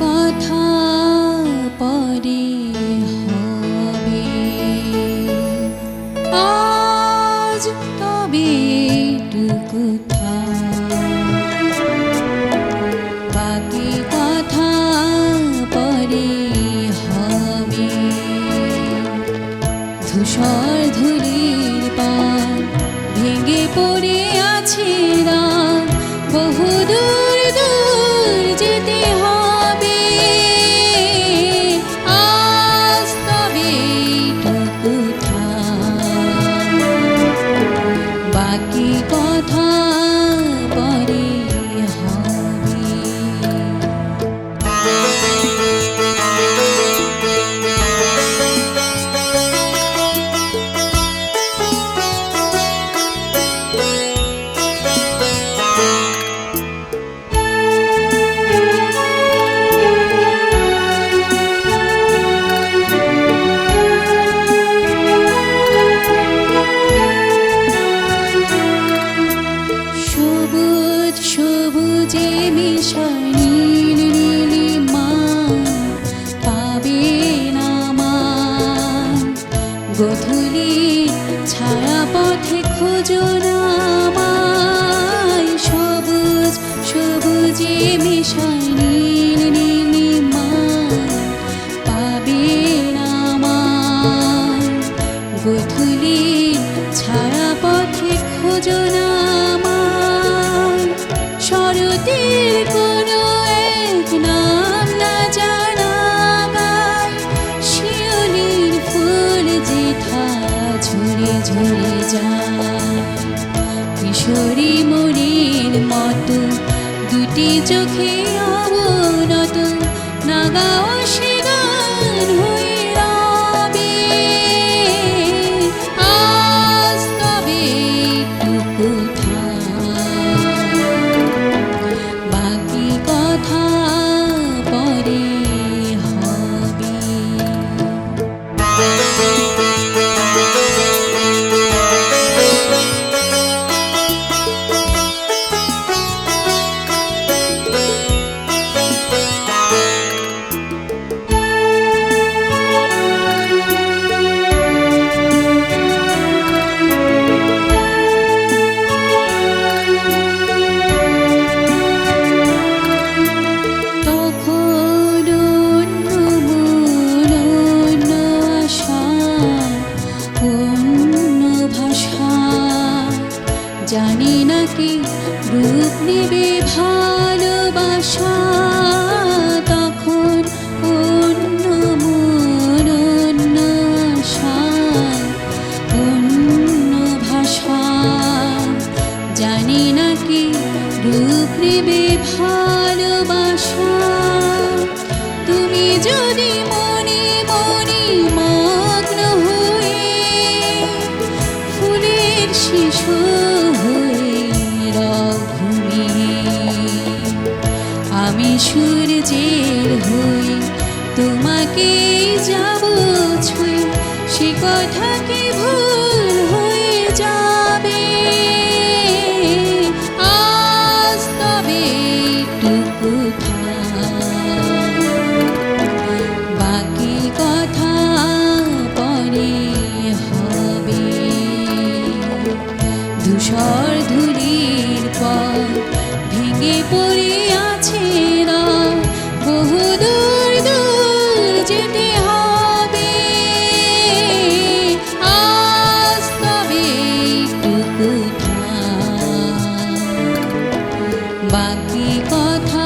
কথা পরে হবে, আজ তবে টুকু বাকি কথা পরে হবে। ধূসর ধুলির পার ভেঙে পড়ে আছে রাত, বহু দূর দূর যেতে হবে, আজ তবে টুকু বাকি কথা পরে হবে। সবুজে মিশা নীল নীলিমা পাবে না মান, গোধূলি ছায়া পথে খোঁজো না আমায়। সবুজ সবুজে মিশা নীল নীলিমা পাবে না মান, গোধূলি ছায়া পথে খোঁজো না আমায়। শরতের কোনো এক নাম না জানা গায়, শিউলির ফুল যেথা ঝরে ঝরে যায়। কিশোরী মনের মতো দুটি চোখে অবনত, নাগাও সে গান হয়ে রবে, আজ তবে টুকু বাকি কথা পরে হবে। জানি না কি রূপ নেবে ভালোবাসা, তখন অন্য মন অন্য আশা অন্য ভাষা। জানি না কি রূপ নেবে ভালোবাসা, তুমি যদি মনে মনে মগ্ন হয়ে ফুলের শিশু আমি সূর্যের হয়ে তোমাকে যাব ছুঁয়ে, সে কথা কি ভুল হয়ে যাবে, আজ তবে টুকু বাকি কথা পরে হবে। ধূসর ধুলির পর ভেঙে পড়ে আছে রাত, বহু দূর দূর যেতে হবে, আজ তবে টুকু বাকি কথা